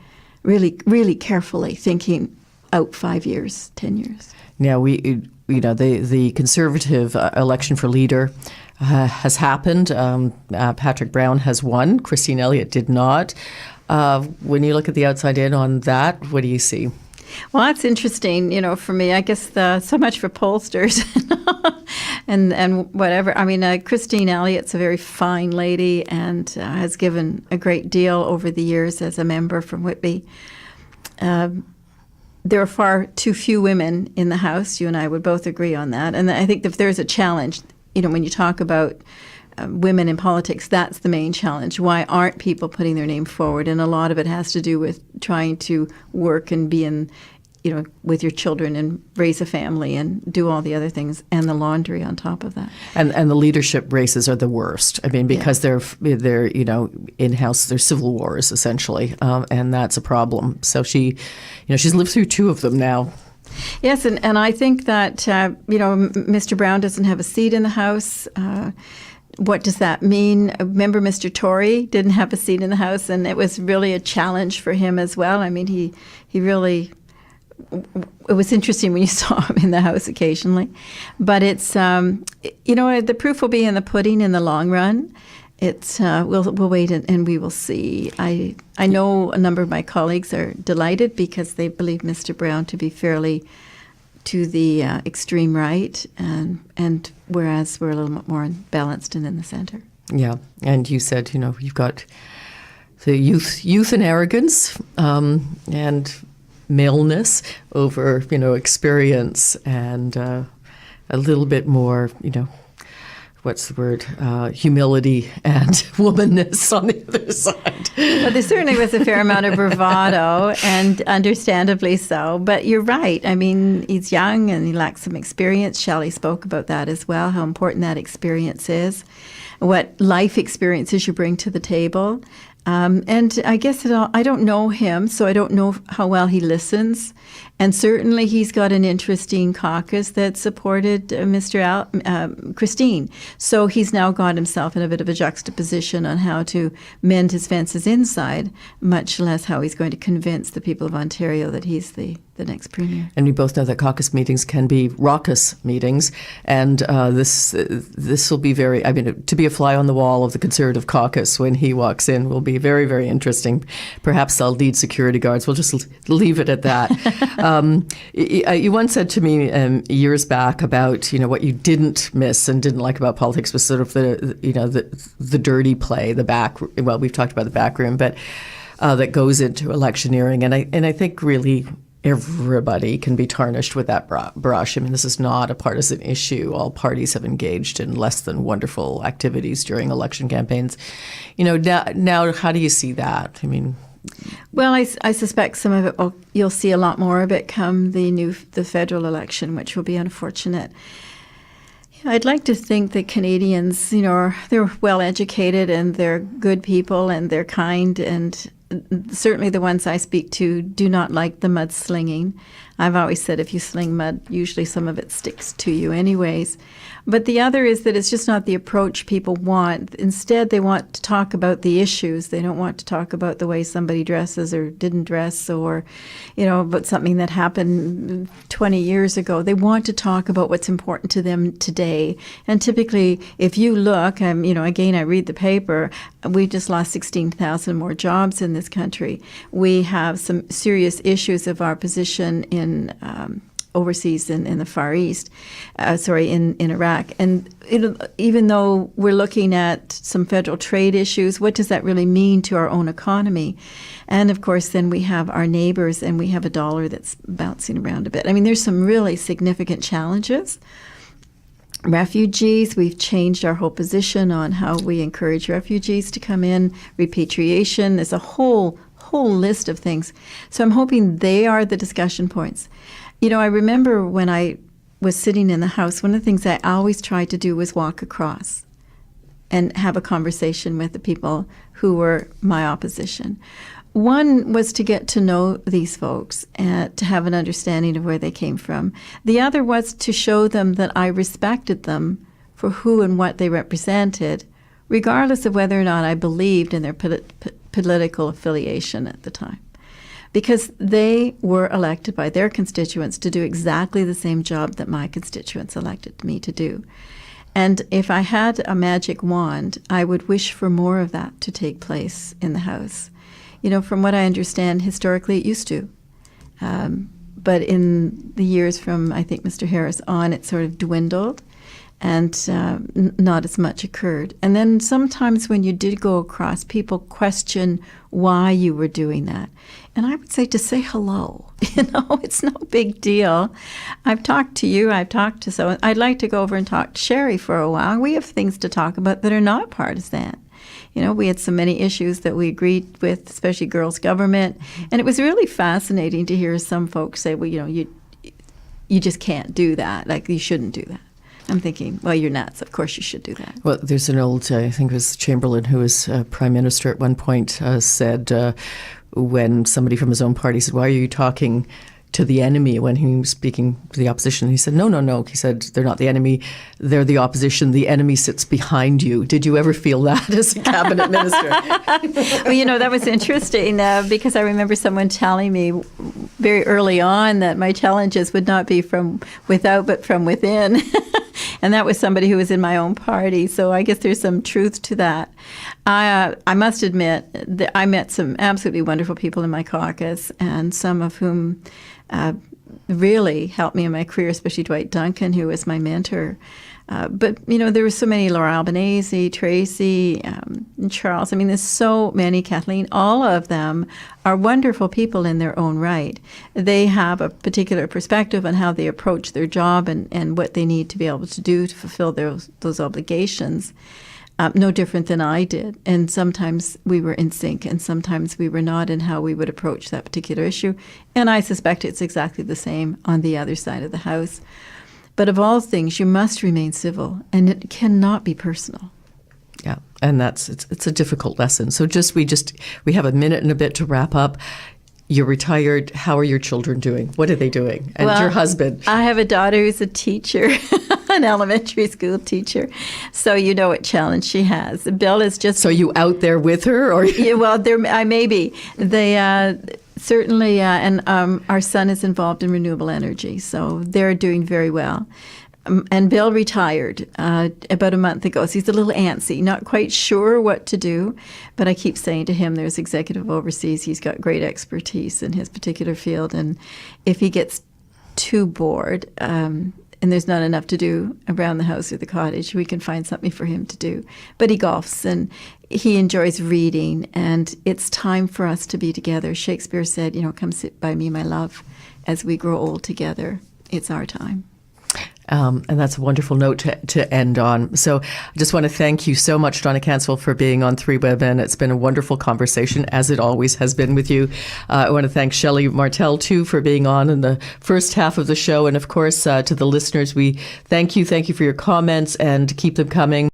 Really, really carefully thinking out 5 years, 10 years. Now, the Conservative election for leader has happened. Patrick Brown has won. Christine Elliott did not. When you look at the outside in on that, what do you see? Well, that's interesting, for me. I guess so much for pollsters and whatever. I mean, Christine Elliott's a very fine lady and has given a great deal over the years as a member from Whitby. There are far too few women in the House. You and I would both agree on that. And I think if there's a challenge, when you talk about women in politics, that's the main challenge. Why aren't people putting their name forward? And a lot of it has to do with trying to work and be in, with your children and raise a family and do all the other things and the laundry on top of that. And the leadership races are the worst. I mean, because they're in-house, they're civil wars essentially, and that's a problem. So she's lived through two of them now. Yes, and I think that Mr. Brown doesn't have a seat in the House. What does that mean? Remember, Mr. Tory didn't have a seat in the House, and it was really a challenge for him as well. I mean, he really. It was interesting when you saw him in the House occasionally, but it's the proof will be in the pudding in the long run. It's we'll wait and we will see. I know a number of my colleagues are delighted because they believe Mr. Brown to be fairly to the extreme right, and whereas we're a little bit more balanced and in the center. Yeah, and you said you've got the youth and arrogance and maleness over experience and a little bit more what's the word, humility and womanness on the other side. Well, there certainly was a fair amount of bravado, and understandably so. But you're right. I mean, he's young and he lacks some experience. Shelley spoke about that as well, how important that experience is, what life experiences you bring to the table. And I guess I don't know him, so I don't know how well he listens. And certainly he's got an interesting caucus that supported Christine. So he's now got himself in a bit of a juxtaposition on how to mend his fences inside, much less how he's going to convince the people of Ontario that he's the next premier. And we both know that caucus meetings can be raucous meetings, and this will be to be a fly on the wall of the Conservative caucus when he walks in will be very, very interesting. Perhaps they'll need security guards. We'll just leave it at that. You once said to me years back about what you didn't miss and didn't like about politics was sort of the dirty play, the back. Well, we've talked about the back room, but that goes into electioneering, and I think really everybody can be tarnished with that brush. I mean, this is not a partisan issue. All parties have engaged in less than wonderful activities during election campaigns. Now how do you see that? I mean, well, I suspect some of it, you'll see a lot more of it come the federal election, which will be unfortunate. I'd like to think that Canadians, they're well educated and they're good people and they're kind, and certainly the ones I speak to do not like the mudslinging. I've always said if you sling mud, usually some of it sticks to you anyways. But the other is that it's just not the approach people want. Instead, they want to talk about the issues. They don't want to talk about the way somebody dresses or didn't dress, or, about something that happened 20 years ago. They want to talk about what's important to them today. And typically, if you look, again, I read the paper, we just lost 16,000 more jobs in this country. We have some serious issues of our position in overseas in the Far East, in Iraq. And even though we're looking at some federal trade issues, what does that really mean to our own economy? And of course, then we have our neighbors, and we have a dollar that's bouncing around a bit. I mean, there's some really significant challenges. Refugees, we've changed our whole position on how we encourage refugees to come in. Repatriation, there's a whole list of things. So I'm hoping they are the discussion points. I remember when I was sitting in the House, one of the things I always tried to do was walk across and have a conversation with the people who were my opposition. One was to get to know these folks and to have an understanding of where they came from. The other was to show them that I respected them for who and what they represented, regardless of whether or not I believed in their political affiliation at the time. Because they were elected by their constituents to do exactly the same job that my constituents elected me to do. And if I had a magic wand, I would wish for more of that to take place in the House. From what I understand, historically it used to. But in the years from, I think, Mr. Harris on, it sort of dwindled, and not as much occurred. And then sometimes when you did go across, people question why you were doing that. And I would say to say hello. It's no big deal. I've talked to you. I've talked to someone. I'd like to go over and talk to Sherry for a while. We have things to talk about that are not partisan. We had so many issues that we agreed with, especially girls' government. And it was really fascinating to hear some folks say, well, you just can't do that. Like, you shouldn't do that. I'm thinking, well, you're nuts. Of course you should do that. Well, there's an old, I think it was Chamberlain, who was Prime Minister at one point, said when somebody from his own party said, why are you talking to the enemy when he was speaking to the opposition? He said, no. He said, they're not the enemy. They're the opposition. The enemy sits behind you. Did you ever feel that as a cabinet minister? Well, that was interesting because I remember someone telling me very early on that my challenges would not be from without, but from within. And that was somebody who was in my own party. So I guess there's some truth to that. I must admit that I met some absolutely wonderful people in my caucus, and some of whom really helped me in my career, especially Dwight Duncan, who was my mentor. But, there were so many, Laura Albanese, Tracy, and Charles. I mean, there's so many, Kathleen. All of them are wonderful people in their own right. They have a particular perspective on how they approach their job and what they need to be able to do to fulfill those obligations. No different than I did. And sometimes we were in sync and sometimes we were not in how we would approach that particular issue. And I suspect it's exactly the same on the other side of the House. But of all things, you must remain civil, and it cannot be personal. Yeah, and it's a difficult lesson. So we have a minute and a bit to wrap up. You're retired. How are your children doing? What are they doing? And your husband? I have a daughter who's a teacher, an elementary school teacher. So you know what challenge she has. Bill is just... So you out there with her? Or yeah, well, I may be. They... Certainly, and our son is involved in renewable energy, so they're doing very well. And Bill retired about a month ago, so he's a little antsy, not quite sure what to do, but I keep saying to him there's executive overseas, he's got great expertise in his particular field, and if he gets too bored and there's not enough to do around the house or the cottage, we can find something for him to do. But he golfs and he enjoys reading, and it's time for us to be together. Shakespeare said, come sit by me, my love, as we grow old together. It's our time. And that's a wonderful note to end on. So I just want to thank you so much, Donna Cansfield, for being on Three Women. It's been a wonderful conversation, as it always has been with you. I want to thank Shelley Martel, too, for being on in the first half of the show. And, of course, to the listeners, we thank you. Thank you for your comments, and keep them coming.